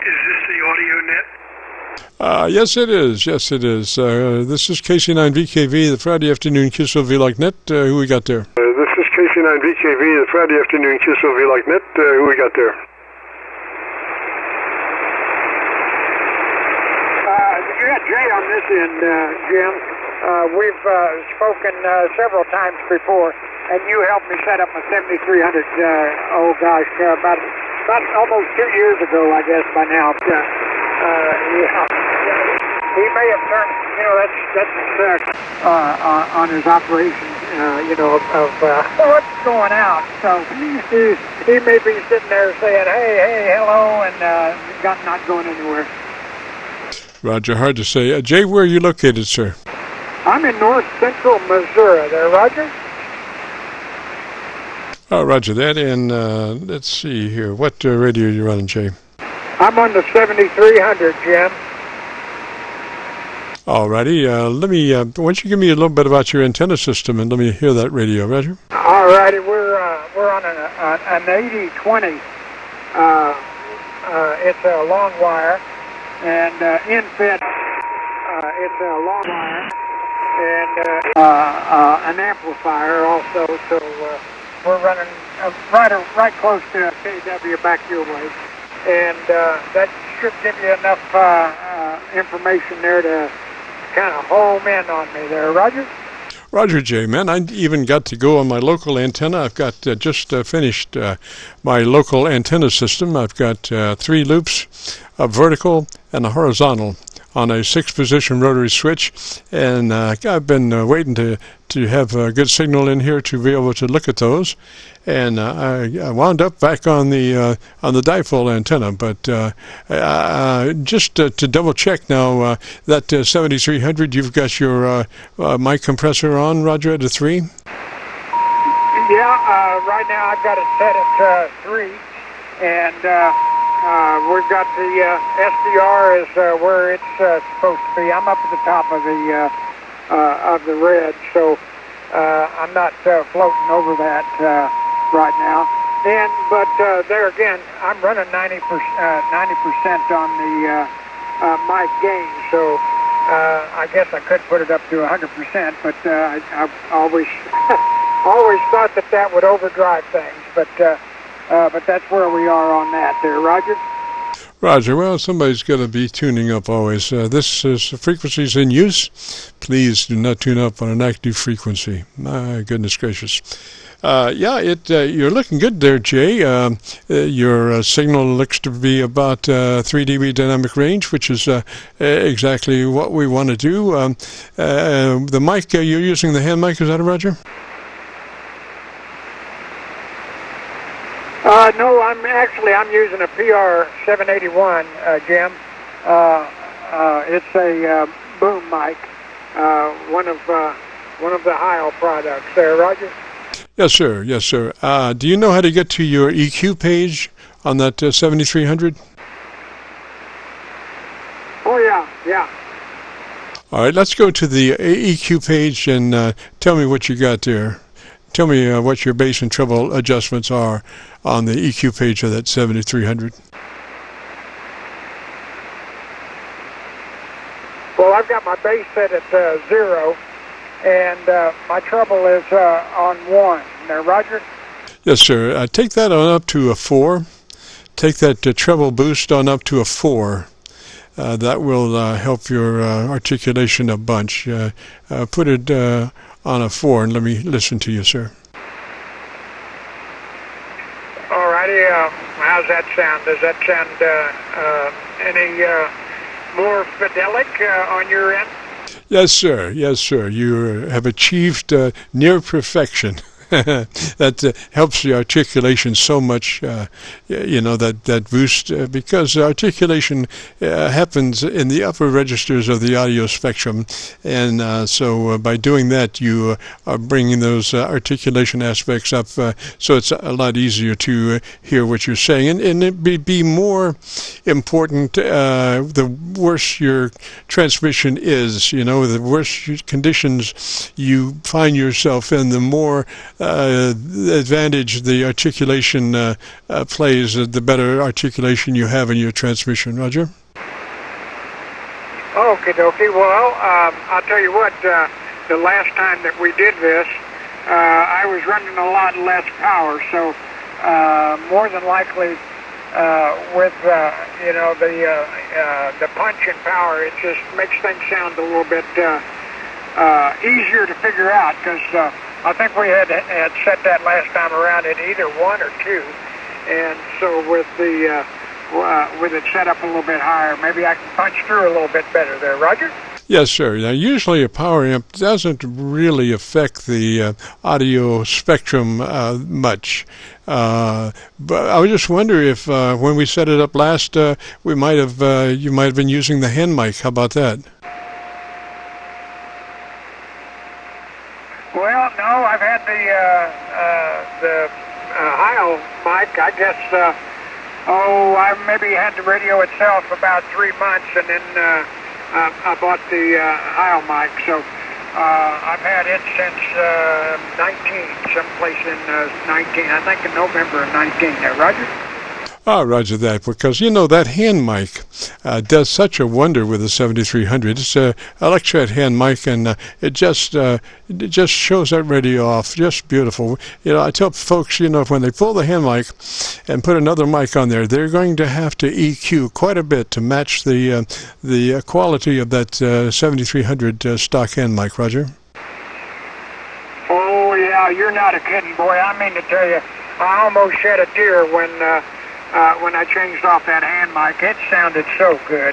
Is this the audio net? Yes, it is. Yes, it is. This is KC9VKV, the Friday afternoon Qso-Vlog net. Who we got there? This is KC9VKV, the Friday afternoon Qso-Vlog net. Who we got there? You got Jay on this end, Jim. We've spoken several times before, and you helped me set up my 7300. Oh gosh, about almost 2 years ago, I guess by now. Yeah. He may have turned, that's on his operation, of what's going out. So he may be sitting there saying, hey, hello, and not going anywhere. Roger, hard to say. Jay, where are you located, sir? I'm in north central Missouri there, Roger. Oh, roger that. And let's see here. What radio are you running, Jay? I'm on the 7300, Jim. Alrighty. Let me. Why don't you give me a little bit about your antenna system and let me hear that radio, Roger? Alrighty, we're on an 8020. It's a long wire, and in-fed. It's a long wire, and an amplifier also. So we're running right close to KW back your way. And that should give you enough information there to kind of home in on me there, Roger? Roger, Jay, man. I even got to go on my local antenna. I've got just finished my local antenna system. I've got 3 loops, a vertical and a horizontal, on a 6-position rotary switch, and I've been waiting to have a good signal in here to be able to look at those, and I wound up back on the dipole antenna, but just to double check now, that 7300, you've got your mic compressor on, Roger, at a 3? Yeah, right now I've got it set at 3, and we've got the SDR is where it's supposed to be. I'm up at the top of the red, so I'm not floating over that right now. But there again, I'm running 90% on the mic gain, so I guess I could put it up to 100%. But I've always thought that would overdrive things, but that's where we are on that there, Roger. Roger. Well, somebody's going to be tuning up always. This is frequencies in use. Please do not tune up on an active frequency. My goodness gracious. You're looking good there, Jay. Your signal looks to be about 3 dB dynamic range, which is exactly what we want to do. The mic, you're using the hand mic, is that it, Roger? No, I'm using a PR781, Jim. It's a boom mic, one of the Heil products there, Roger. Yes, sir. Yes, sir. Do you know how to get to your EQ page on that 7300? Oh yeah. All right, let's go to the EQ page and tell me what you got there. Tell me what your bass and treble adjustments are on the EQ page of that 7300. Well, I've got my bass set at 0, and my treble is on 1. There, Roger? Yes, sir. Take that on up to a 4. Take that treble boost on up to a 4. That will help your articulation a bunch. Put it on a 4 and let me listen to you, sir. Alrighty, how's that sound? Does that sound any more fidelic on your end? Yes, sir. Yes, sir. You have achieved near perfection. That helps the articulation so much, that boost, because articulation happens in the upper registers of the audio spectrum, and so by doing that you are bringing those articulation aspects up, so it's a lot easier to hear what you're saying, and it'd be more important the worse your transmission is, the worse conditions you find yourself in, the more advantage the articulation plays, the better articulation you have in your transmission. Roger? Okie dokie. Well, I'll tell you what, the last time that we did this, I was running a lot less power, so more than likely with the punch and power, it just makes things sound a little bit easier to figure out, because I think we had set that last time around at either 1 or 2, and so with it set up a little bit higher, maybe I can punch through a little bit better there. Roger? Yes, sir. Now, usually a power amp doesn't really affect the audio spectrum much. But I would just wonder if when we set it up last, you might have been using the hand mic. How about that? Well, no, I've had the Heil mic, I guess. I maybe had the radio itself about 3 months, and then I bought the Heil mic, so I've had it since 19, someplace in 19, I think in November of 19 there. Roger? Oh, roger that, because, that hand mic does such a wonder with the 7300. It's an electret hand mic, and it just shows that radio off just beautiful. I tell folks, when they pull the hand mic and put another mic on there, they're going to have to EQ quite a bit to match the quality of that 7300 stock hand mic. Roger? Oh, yeah, you're not a kidding, boy. I mean to tell you, I almost shed a tear when I changed off that hand mic. It sounded so good.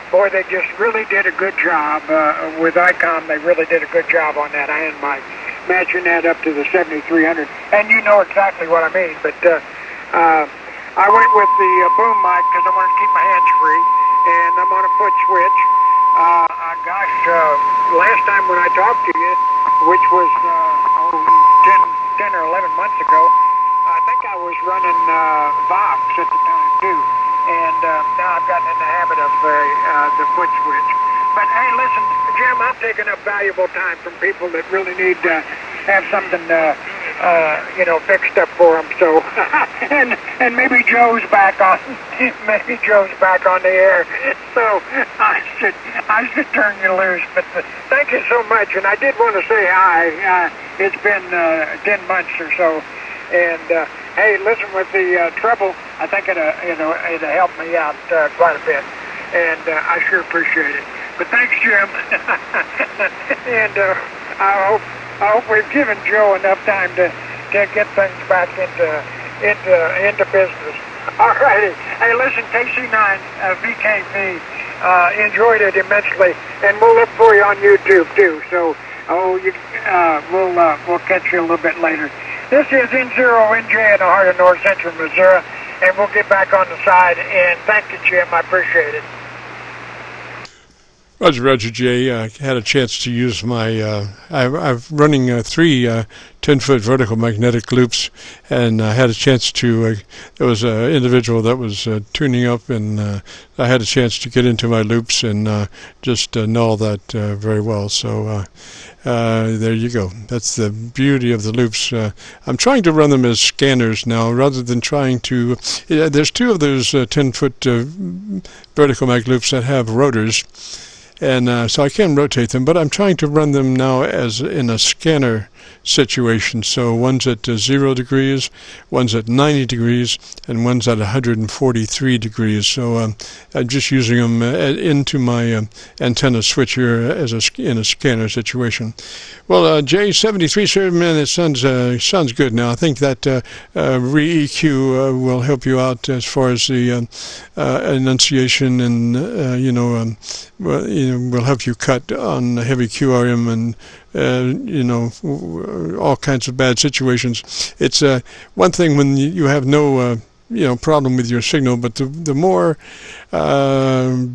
Boy, they just really did a good job. With ICOM, they really did a good job on that hand mic, matching that up to the 7300. And you know exactly what I mean. But I went with the boom mic because I wanted to keep my hands free, and I'm on a foot switch. Last time when I talked to you, which was 10 or 11 months ago, I think I was running Vox at the time too, and now I've gotten in the habit of the foot switch. But hey, listen, Jim, I'm taking up valuable time from people that really need to have something, fixed up for them. So, and maybe Joe's back on, the air. So I should turn you loose. But thank you so much, and I did want to say hi. It's been 10 months or so. And hey, listen, with the treble, I think it'll help me out quite a bit, and I sure appreciate it. But thanks, Jim. And I hope we've given Joe enough time to get things back into business. All righty. Hey, listen, KC9VKV, enjoyed it immensely, and we'll look for you on YouTube too. So, we'll catch you a little bit later. This is N0NJ in the heart of north central Missouri, and we'll get back on the side, and thank you, Jim. I appreciate it. Roger, Jay. I had a chance to use my, I'm running 3 10-foot vertical magnetic loops, and I had a chance to, there was an individual that was tuning up, and I had a chance to get into my loops and just null that very well. So there you go. That's the beauty of the loops. I'm trying to run them as scanners now, rather than trying to, there's 2 of those 10-foot vertical mag loops that have rotors, and so I can rotate them, but I'm trying to run them now as in a scanner situation. So one's at 0 degrees, one's at 90 degrees, and one's at 143 degrees. So I'm just using them into my antenna switcher as in a scanner situation. Well, J73, sir, man, it sounds good now. I think that re-EQ will help you out as far as the enunciation, and will help you cut on heavy QRM and all kinds of bad situations. It's one thing when you have no problem with your signal, but the more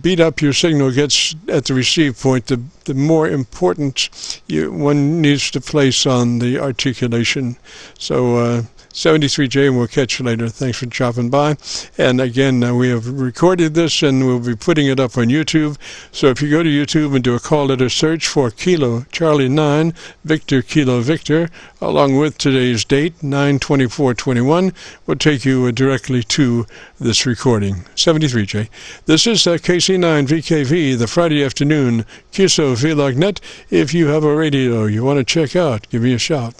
beat up your signal gets at the receive point, the more importance one needs to place on the articulation. So 73J, and we'll catch you later. Thanks for dropping by. And again, we have recorded this, and we'll be putting it up on YouTube. So if you go to YouTube and do a call letter search for Kilo Charlie 9 Victor Kilo Victor, along with today's date 9/24/21, will take you directly to this recording. 73J. This is KC9VKV, the Friday afternoon Qso-Vlog net. If you have a radio you want to check out, give me a shout.